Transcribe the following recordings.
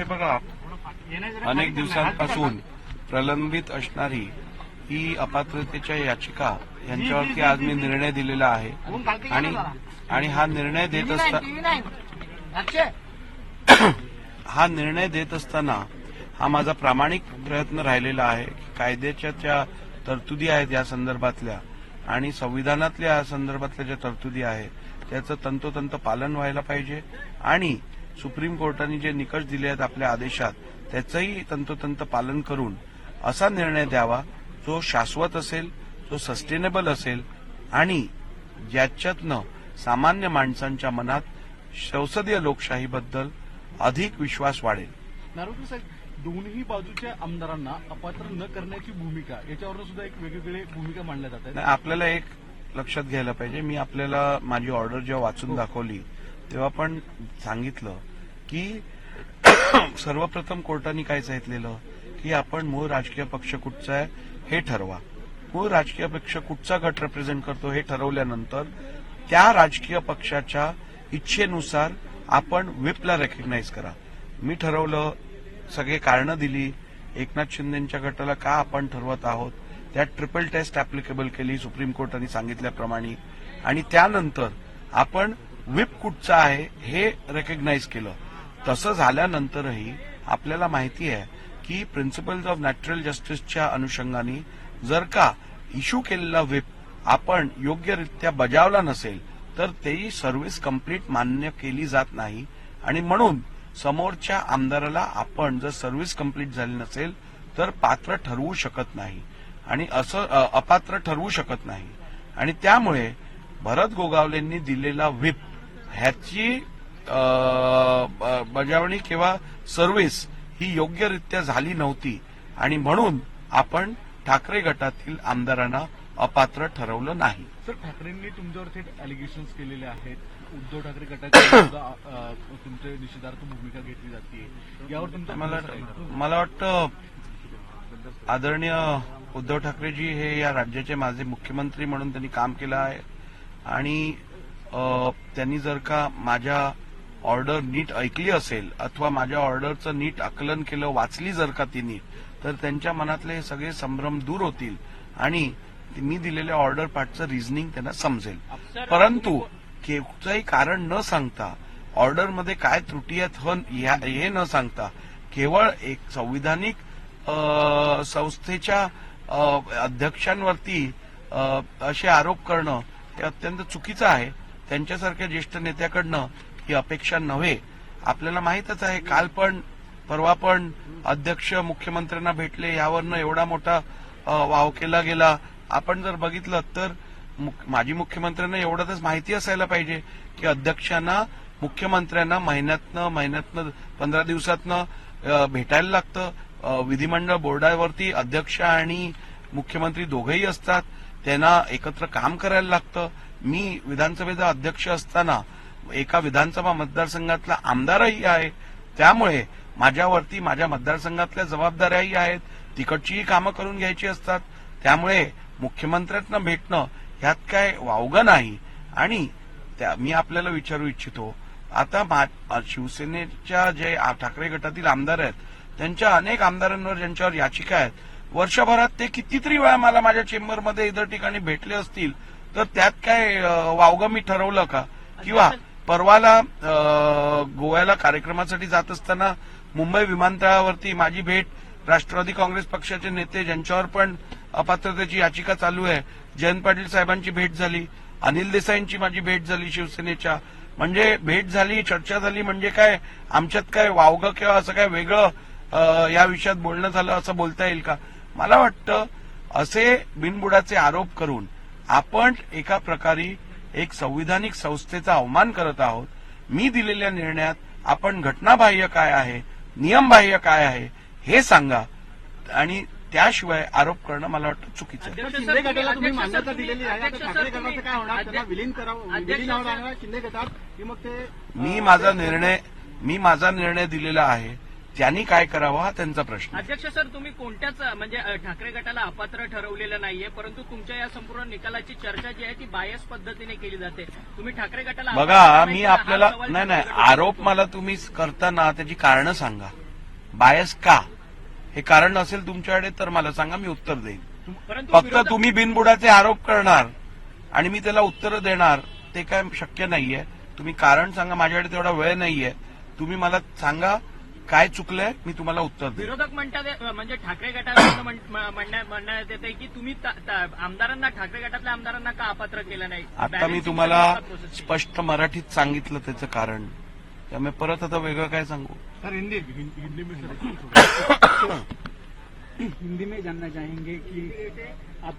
बघा, अनेक दिवसांपासून प्रलंबित असणारी ही अपात्रतेच्या याचिका यांच्यावरती आज मी निर्णय दिलेला आहे आणि हा निर्णय देत असताना हा माझा प्रामाणिक प्रयत्न राहिलेला आहे की कायद्याच्या ज्या तरतुदी आहेत या संदर्भातल्या आणि संविधानातल्या या संदर्भातल्या ज्या तरतुदी आहेत त्याचं तंतोतंत पालन व्हायला पाहिजे आणि सुप्रीम कोर्टाने जे निकष दिले आहेत आपल्या आदेशात त्याचंही तंतोतंत पालन करून असा निर्णय द्यावा जो शाश्वत असेल, जो सस्टेनेबल असेल आणि ज्याच्यातनं सामान्य माणसांच्या मनात संसदीय लोकशाहीबद्दल अधिक विश्वास वाढेल. नारोटी साहेब, दोन्ही बाजूच्या आमदारांना अपात्र न करण्याची भूमिका याच्यावर सुद्धा एक वेगवेगळी भूमिका मांडल्या जात आहे. आपल्याला एक लक्षात घ्यायला पाहिजे, मी आपल्याला माझी ऑर्डर जेव्हा वाचून दाखवली तेव्हा पण सांगितलं की सर्वप्रथम कोर्टाने काय सांगितलेलं की आपण मूळ राजकीय पक्ष कुठचा आहे हे ठरवा. मूळ राजकीय पक्ष कुठचा गट रिप्रेझेंट करतो हे ठरवल्यानंतर त्या राजकीय पक्षाच्या इच्छेनुसार आपण व्हिपला रेकग्नाइज करा. मी ठरवलं, सगळे कारणं दिली, एकनाथ शिंदेच्या गटाला का आपण ठरवत आहोत, त्यात ट्रिपल टेस्ट ऍप्लिकेबल केली सुप्रीम कोर्टाने सांगितल्याप्रमाणे आणि त्यानंतर आपण व्हिप कुठचा आहे हे रेकग्नाइज केलं. तसं झाल्यानंतरही आपल्याला माहिती आहे की प्रिन्सिपल्स ऑफ नॅचरल जस्टिसच्या अनुषंगाने जर का इश्यू केलेला व्हिप आपण योग्यरित्या बजावला नसेल तर तेही सर्व्हिस कंप्लीट मान्य केली जात नाही आणि म्हणून समोरच्या आमदाराला आपण जर सर्व्हिस कंप्लीट झाली नसेल तर पात्र ठरवू शकत नाही आणि असं अपात्र ठरवू शकत नाही आणि त्यामुळे भरत गोगावलेंनी दिलेला व्हिप ह्याची बजावणी किंवा सर्व्हिस ही योग्यरित्या झाली नव्हती आणि म्हणून आपण ठाकरे गटातील आमदारांना अपात्र ठरवलं नाही. सर, ठाकरेंनी तुमच्यावर थेट अलिगेशन्स केलेले आहेत. उद्धव ठाकरे गटाची तुमच्या निषेधार्थ भूमिका घेतली जाते, यावर तुमचं मला वाटतं आदरणीय उद्धव ठाकरेजी हे या राज्याचे माझे मुख्यमंत्री म्हणून त्यांनी काम केलं आहे आणि त्यांनी जर का माझ्या ऑर्डर नीट ऐकली असेल अथवा माझ्या ऑर्डरचं नीट आकलन केलं, वाचली जर का ती नीट, तर त्यांच्या मनातले हे सगळे संभ्रम दूर होतील आणि मी दिलेल्या ऑर्डर पार्टचं रिझनिंग त्यांना समजेल. परंतु कुठचंही कारण न सांगता ऑर्डरमध्ये काय त्रुटी आहेत हे न सांगता केवळ एक संविधानिक संस्थेच्या अध्यक्षांवरती असे आरोप करणं हे अत्यंत चुकीचं आहे. त्यांच्यासारख्या ज्येष्ठ नेत्याकडनं ही अपेक्षा नव्हे. आपल्याला माहीतच आहे, काल पण परवा पण अध्यक्ष मुख्यमंत्र्यांना भेटले, यावरनं एवढा मोठा वाव केला गेला. आपण जर बघितलं तर माजी मुख्यमंत्र्यांना एवढंच माहिती असायला पाहिजे की अध्यक्षांना मुख्यमंत्र्यांना महिन्यातनं 15 दिवसातनं भेटायला लागतं. विधिमंडळ बोर्डावरती अध्यक्ष आणि मुख्यमंत्री दोघेही असतात, त्यांना एकत्र काम करायला लागतं. मी विधानसभेचा अध्यक्ष असताना एका विधानसभा मतदारसंघातला आमदारही आहे, त्यामुळे माझ्यावरती माझ्या मतदारसंघातल्या जबाबदाऱ्याही आहेत, तिकडचीही कामं करून घ्यायची असतात. त्यामुळे मुख्यमंत्र्यांना भेटणं ह्यात काय वावगं नाही. आणि मी आपल्याला विचारू इच्छितो, आता शिवसेनेच्या जे ठाकरे गटातील आमदार आहेत त्यांच्या अनेक आमदारांवर ज्यांच्यावर याचिका आहेत, वर्षभरात ते कितीतरी वेळा मला माझ्या चेंबरमध्ये इतर ठिकाणी भेटले असतील, तर त्यात काय वावगं मी ठरवलं का? किंवा परवाला गोव्याला कार्यक्रमासाठी जात असताना मुंबई विमानतळावरती माझी भेट राष्ट्रवादी काँग्रेस पक्षाचे नेते ज्यांच्यावर पण अपात्रतेची याचिका चालू आहे, जयंत पाटील साहेबांची भेट झाली, अनिल देसाईंची माझी भेट झाली शिवसेनेच्या. म्हणजे भेट झाली, चर्चा झाली म्हणजे काय आमच्यात काय वावगं किंवा असं काय वेगळं या विषयात बोलणं झालं असं बोलता येईल का? मला वाटतं असे बिनबुडाचे आरोप करून आपण एका प्रकारे एक संविधानिक संस्थेचा अवमान करत आहोत. मी दिलेल्या निर्णयात आपण घटनाबाह्य काय आहे, नियमबाह्य काय आहे हे सांगा आणि त्याशिवाय आरोप करणं मला वाटतं चुकीचं आहे. शिंदे गटाला तुम्ही मान्यता दिलेली आहे, आता ठाकरे गटाचं काय होणार? त्यांना विलीन करावं शिंदे गटात की मग ते मी माझा निर्णय दिलेला आहे, त्यांनी काय करावं हा त्यांचा प्रश्न. अध्यक्ष सर, तुम्ही कोणत्याच म्हणजे ठाकरे गटाला अपात्र ठरवलेलं नाहीये, परंतु तुमच्या या संपूर्ण निकालाची चर्चा जी आहे ती बायस पद्धतीने केली जाते. तुम्ही ठाकरे गटाला बघा, मी आपल्याला नाही आरोप मला तुम्ही करताना त्याची कारणं सांगा. बायस का, हे कारण असेल तुमच्याकडे तर मला सांगा, मी उत्तर देईन. परंतु फक्त विरोधक- तुम्ही बिनबुडाचे आरोप करणार आणि मी त्याला उत्तर देणार, ते काय शक्य नाहीये. तुम्ही कारण सांगा, माझ्याकडे तेवढा वेळ नाहीये. तुम्ही मला सांगा काय चुकलंय, मी तुम्हाला उत्तर देईन. विरोधक म्हणतात म्हणजे ठाकरे गटाला म्हणण्यात येते की तुम्ही आमदारांना, ठाकरे गटातल्या आमदारांना का अपात्र केलं नाही. आता मी Balancing तुम्हाला process. स्पष्ट मराठीत सांगितलं त्याचं कारण, त्यामुळे परत आता वेगळं काय सांगू. सर हिंदी में सर हिंदी में जानना चाहेंगे कि आप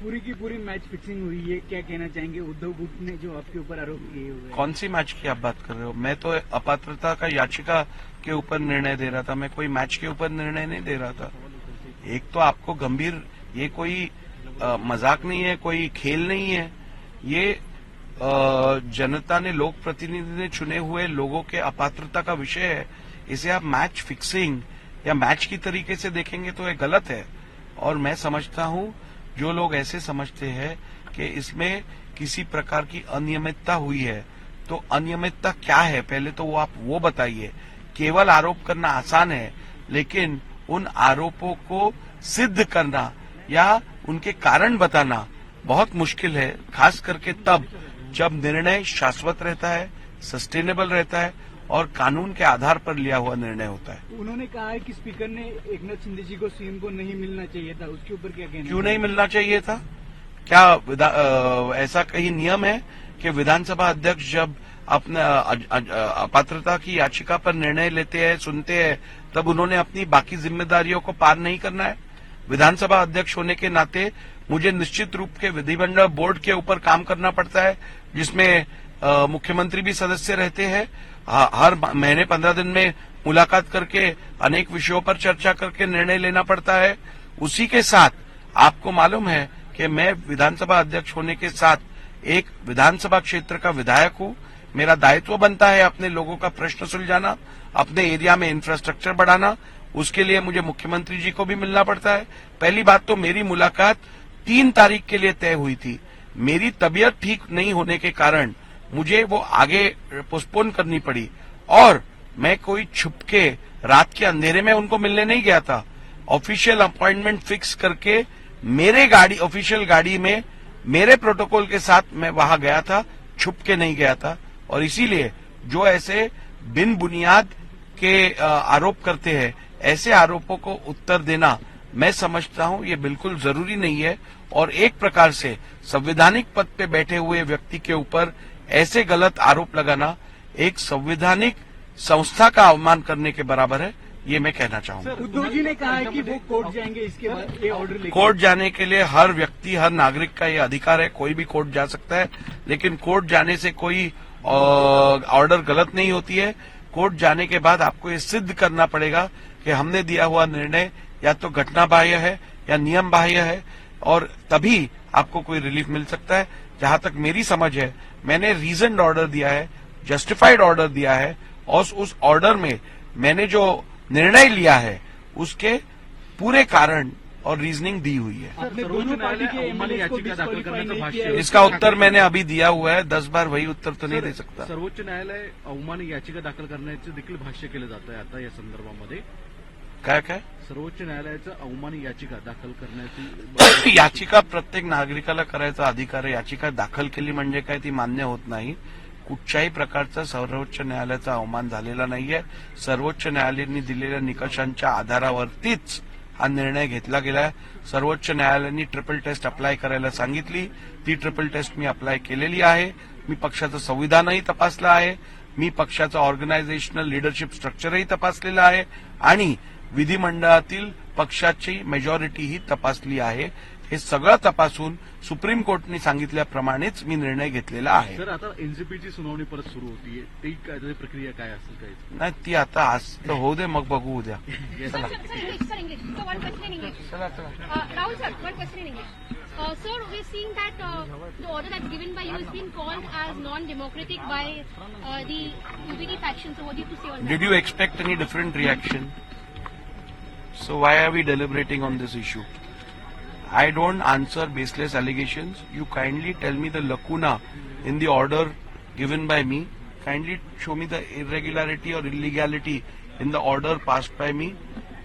पूरी की पूरी मैच फिक्सिंग हुई है, क्या कहना चाहेंगे उद्धव गुट ने जो आपके ऊपर आरोप किए हुए हैं? कौन सी मैच की आप बात कर रहे हो? मैं तो अपात्रता का याचिका के ऊपर निर्णय दे रहा था, मैं कोई मैच के ऊपर निर्णय नहीं दे रहा था. एक तो आपको गंभीर, ये कोई मजाक नहीं है, कोई खेल नहीं है. ये जनता ने, लोक प्रतिनिधि ने चुने हुए लोगों के अपात्रता का विषय है. इसे आप मैच फिक्सिंग या मैच की तरीके से देखेंगे तो ये गलत है. और मैं समझता हूं जो लोग ऐसे समझते हैं कि इसमें किसी प्रकार की अनियमितता हुई है, तो अनियमितता क्या है पहले तो वो आप वो बताइए. केवल आरोप करना आसान है, लेकिन उन आरोपों को सिद्ध करना या उनके कारण बताना बहुत मुश्किल है, खास करके तब जब निर्णय शाश्वत रहता है, सस्टेनेबल रहता है और कानून के आधार पर लिया हुआ निर्णय होता है. उन्होंने कहा है कि स्पीकर ने एकनाथ शिंदे जी को सीएम को नहीं मिलना चाहिए था, उसके ऊपर क्या कहना? क्यों नहीं मिलना चाहिए था? क्या ऐसा कहीं नियम है कि विधानसभा अध्यक्ष जब अपना अपात्रता की याचिका पर निर्णय लेते हैं, सुनते हैं, तब उन्होंने अपनी बाकी जिम्मेदारियों को पार नहीं करना है? विधानसभा अध्यक्ष होने के नाते मुझे निश्चित रूप के विधिमंडल बोर्ड के ऊपर काम करना पड़ता है, जिसमें मुख्यमंत्री भी सदस्य रहते हैं. हर महीने 15 दिन में मुलाकात करके अनेक विषयों पर चर्चा करके निर्णय लेना पड़ता है. उसी के साथ आपको मालूम है कि मैं विधानसभा अध्यक्ष होने के साथ एक विधानसभा क्षेत्र का विधायक हूं. मेरा दायित्व बनता है अपने लोगों का प्रश्न सुलझाना, अपने एरिया में इंफ्रास्ट्रक्चर बढ़ाना. उसके लिए मुझे मुख्यमंत्री जी को भी मिलना पड़ता है. पहली बात तो मेरी मुलाकात 3 तारीख के लिए तय हुई थी. मेरी तबीयत ठीक नहीं होने के कारण मुझे वो आगे पोस्टपोन करनी पड़ी और मैं कोई छुपके रात के अंधेरे में उनको मिलने नहीं गया था. ऑफिशियल अपॉइंटमेंट फिक्स करके मेरे गाड़ी, ऑफिशियल गाड़ी में मेरे प्रोटोकॉल के साथ मैं वहां गया था, छुप के नहीं गया था. और इसीलिए जो ऐसे बिन बुनियाद के आरोप करते हैं, ऐसे आरोपों को उत्तर देना मैं समझता हूं ये बिल्कुल जरूरी नहीं है. और एक प्रकार से संवैधानिक पद पे बैठे हुए व्यक्ति के ऊपर ऐसे गलत आरोप लगाना एक संवैधानिक संस्था का अवमान करने के बराबर है, ये मैं कहना चाहूंगा. उद्धव जी ने कहा है कि वो कोर्ट जाएंगे इसके बाद ये ऑर्डर लेकर. कोर्ट जाने के लिए हर व्यक्ति, हर नागरिक का ये अधिकार है, कोई भी कोर्ट जा सकता है. लेकिन कोर्ट जाने से कोई ऑर्डर गलत नहीं होती है. कोर्ट जाने के बाद आपको ये सिद्ध करना पड़ेगा कि हमने दिया हुआ निर्णय या तो घटना बाह्य है या नियम बाह्य है, और तभी आपको कोई रिलीफ मिल सकता है. जहां तक मेरी समझ है, मैंने रीजन्ड ऑर्डर दिया है, जस्टिफाइड ऑर्डर दिया है, और उस ऑर्डर में मैंने जो निर्णय लिया है उसके पूरे कारण और रीजनिंग दी हुई है. आपने दोनों पार्टी के एमएलए को डिस्क्वालीफाई नहीं किया है. इसका उत्तर मैंने अभी दिया हुआ है, 10 बार वही उत्तर तो नहीं दे सकता. सर्वोच्च न्यायालय अवमान याचिका दाखल करण्याचे देखील भाष्य केलं जात आहे आता या संदर्भामध्ये. काय काय सर्वोच्च न्यायालयाचं अवमान याचिका दाखल करण्याची याचिका प्रत्येक नागरिकाला करायचा अधिकार आहे. याचिका दाखल केली म्हणजे काय ती मान्य होत नाही. कुठच्याही प्रकारचा सर्वोच्च न्यायालयाचा अवमान झालेला नाहीये. सर्वोच्च न्यायालयाने दिलेल्या निकषांच्या आधारावरतीच हा निर्णय घेतला गेलाय. सर्वोच्च न्यायालयाने ट्रिपल टेस्ट अप्लाय करायला सांगितली, ती ट्रिपल टेस्ट मी अप्लाय केलेली आहे. मी पक्षाचं संविधानही तपासलं आहे, मी पक्षाचं ऑर्गनायझेशनल लिडरशिप स्ट्रक्चरही तपासलेलं आहे आणि विधिमंडळातील पक्षाची मेजॉरिटीही तपासली आहे. हे सगळं तपासून सुप्रीम कोर्टने सांगितल्याप्रमाणेच मी निर्णय घेतलेला आहे. सर आता एनसीपीची सुनावणी परत सुरू होतीये, ती काय प्रक्रिया काय असेल काय? नाही, ती आता आज तर होऊ दे, मग बघू उद्या. Sir, English. So one question in English. Rahul sir, one question in English. Sir, we're seeing that the order that's given by you has been called as non-democratic by the UBD faction. So what do you have to say on that? Did you expect any different reaction? So why are we deliberating on this issue? I don't answer baseless allegations. You kindly tell me the lacuna in the order given by me. Kindly show me the irregularity or illegality in the order passed by me.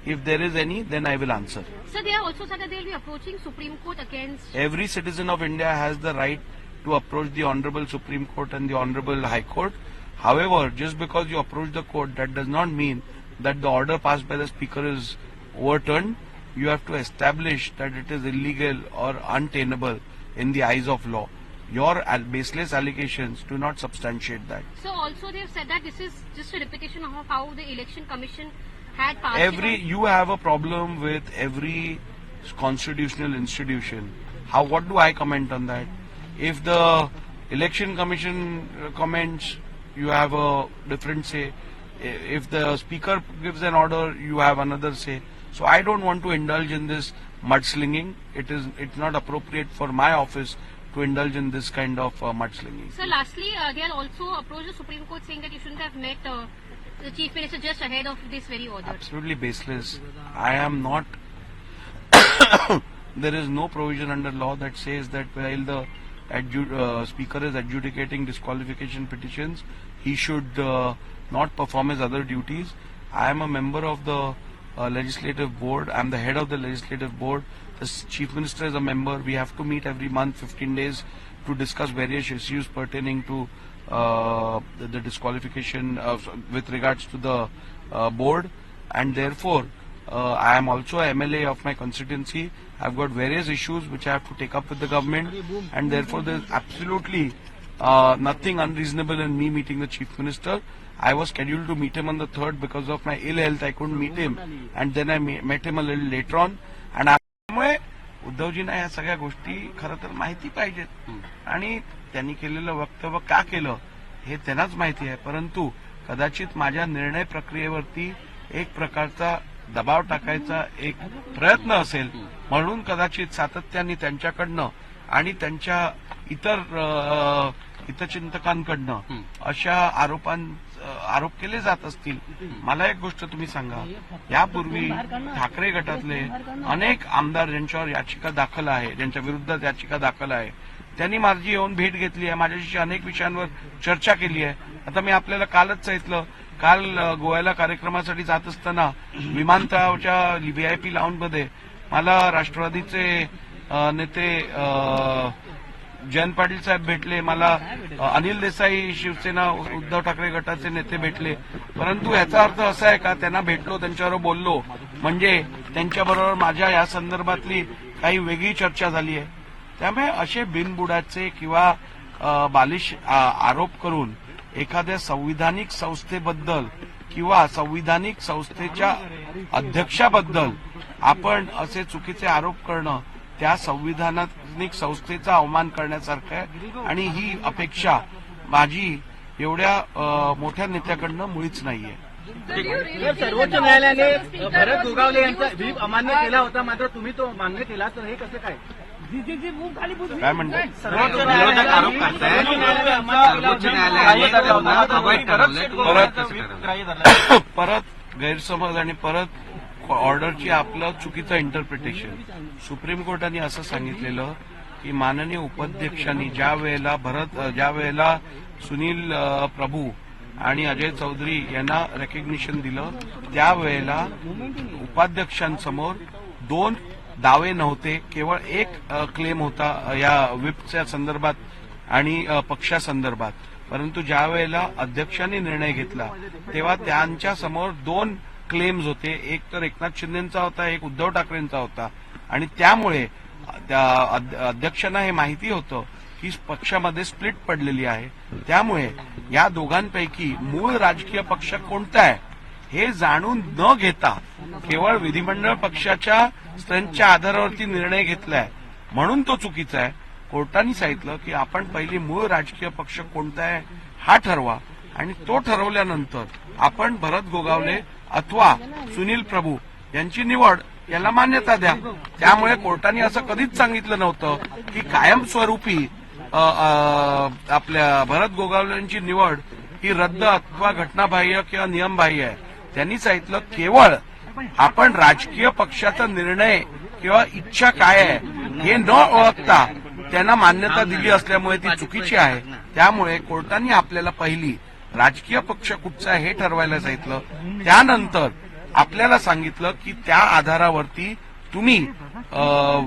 If there is any, then I will answer. Sir, they have also said that they will be approaching Supreme Court against. Every citizen of India has the right to approach the Honorable Supreme Court and the Honorable High Court. However, just because you approach the court, that does not mean that the order passed by the Speaker is overturned. You have to establish that it is illegal or untenable in the eyes of law. Your baseless allegations do not substantiate that. So also they have said that this is just a repetition of how the Election Commission had passed. You have a problem with every constitutional institution. What do I comment on that? If the Election Commission comments, you have a different say. If the Speaker gives an order, you have another say. So I don't want to indulge in this mudslinging. It's not appropriate for my office to indulge in this kind of mudslinging. Sir, lastly, they have also approached the Supreme Court saying that you shouldn't have met the Chief Minister just ahead of this very order. Absolutely baseless. I am not. There is no provision under law that says that while the Speaker is adjudicating disqualification petitions, he should not perform his other duties. I am a member of the legislative board. I am the head of the legislative board. The Chief Minister is a member. We have to meet every month, 15 days, to discuss various issues pertaining to the disqualification with regards to the board. And therefore, I am also a MLA of my constituency. I've got various issues which I have to take up with the government, and therefore there is absolutely nothing unreasonable in me meeting the Chief Minister. I was scheduled to meet him on the 3rd because of my ill health. I couldn't meet him, and then I met him a little later on. And त्यामुळे उद्धवजींना या सगळ्या गोष्टी खरं तर माहिती पाहिजेत, आणि त्यांनी केलेलं वक्तव्य का केलं हे त्यांनाच माहिती आहे. परंतु कदाचित माझ्या निर्णय प्रक्रियेवरती एक प्रकारचा दबाव टाकायचा एक प्रयत्न असेल, म्हणून कदाचित सातत्याने त्यांच्याकडनं आणि त्यांच्या इतर हितचिंतकांकडनं अशा आरोप केले जात असतील. मला एक गोष्ट तुम्ही सांगा, यापूर्वी ठाकरे गटातले अनेक आमदार ज्यांच्यावर याचिका दाखल आहे, ज्यांच्या विरुद्ध याचिका दाखल आहे, त्यांनी माझी येऊन भेट घेतली आहे, माझ्याशी अनेक विषयांवर चर्चा केली आहे. आता मी आपल्याला कालच सांगितलं, काल गोव्याला कार्यक्रमासाठी जात असताना विमानतळावरच्या VIP लाऊंजमध्ये मला राष्ट्रवादीचे नेते जयंत पाटील साहेब भेटले, मला अनिल देसाई शिवसेना उद्धव ठाकरे गटाचे नेते भेटले. परंतु याचा अर्थ असा आहे का त्यांना भेटलो, त्यांच्याबरोबर बोललो म्हणजे त्यांच्याबरोबर माझ्या या संदर्भातली काही वेगळी चर्चा झाली आहे? त्यामुळे असे बिनबुडाचे किंवा बालिश आरोप करून एखाद्या संविधानिक संस्थेबद्दल किंवा संविधानिक संस्थेच्या अध्यक्षाबद्दल आपण असे चुकीचे आरोप करणं त्या संविधानिक संस्थेचा अवमान करण्यासारखं आहे, आणि ही अपेक्षा माझी एवढ्या मोठ्या नेत्याकडनं मुळीच नाहीये. सर्वोच्च न्यायालयाने भरत गोगावले यांचा व्हीप अमान्य केला होता, मात्र तुम्ही तो मान्य केला, तर हे कसं काय? काय म्हणतात? सर्वोच्च न्यायालयाने आरोप करताय, सर्वोच्च न्यायालयाने परत गैरसमज आणि परत ऑर्डरची आपलं चुकीचं इंटरप्रिटेशन. सुप्रीम कोर्टाने असं सांगितलेलं की माननीय उपाध्यक्षांनी ज्या वेळेला सुनील प्रभू आणि अजय चौधरी यांना रेकग्निशन दिलं, त्यावेळेला उपाध्यक्षांसमोर 2 दावे नव्हते, केवळ एक क्लेम होता या व्हिपच्या संदर्भात आणि पक्षासंदर्भात. परंतु ज्या वेळेला अध्यक्षांनी निर्णय घेतला तेव्हा त्यांच्या समोर 2 क्लेम्स होते, एक तर एकनाथ शिंदेचा होता, एक उद्धव ठाकरेंचा होता. आणि त्यामुळे त्या अध्यक्षांना हे माहिती होतं की पक्षामध्ये स्प्लिट पडलेली आहे. त्यामुळे या दोघांपैकी मूळ राजकीय पक्ष कोणता आहे हे जाणून न घेता केवळ विधिमंडळ पक्षाच्या स्ट्रेंथच्या आधारावरती निर्णय घेतलाय, म्हणून तो चुकीचा आहे. कोर्टाने सांगितलं की आपण पहिली मूळ राजकीय पक्ष कोणता आहे हा ठरवा, आणि तो ठरवल्यानंतर आपण भरत गोगावले अथवा सुनील प्रभू यांची निवड याला मान्यता द्या. त्यामुळे कोर्टाने असं कधीच सांगितलं नव्हतं की कायमस्वरूपी आपल्या भरत गोगावले यांची निवड ही रद्द अथवा घटनाबाह्य किंवा नियमबाह्य आहे. त्यांनी सांगितलं केवळ आपण राजकीय पक्षाचा निर्णय किंवा इच्छा काय आहे हे न ओळखता त्यांना मान्यता दिली असल्यामुळे ती चुकीची आहे. त्यामुळे कोर्टाने आपल्याला पहिली राजकीय पक्ष कुठचा आहे हे ठरवायला सांगितलं. त्यानंतर आपल्याला सांगितलं की त्या आधारावरती तुम्ही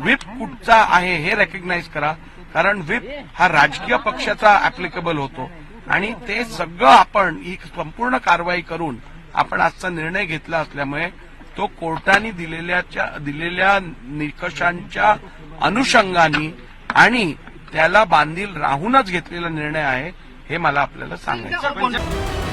व्हिप कुठचा आहे हे रेकग्नाइज करा, कारण व्हिप हा राजकीय पक्षाचा ऍप्लिकेबल होतो. आणि ते सगळं आपण ही संपूर्ण कारवाई करून आपण आजचा निर्णय घेतला असल्यामुळे तो कोर्टाने दिलेल्या निकषांच्या अनुषंगाने आणि त्याला बांधील राहूनच घेतलेला निर्णय आहे, हे मला आपल्याला सांगायचं.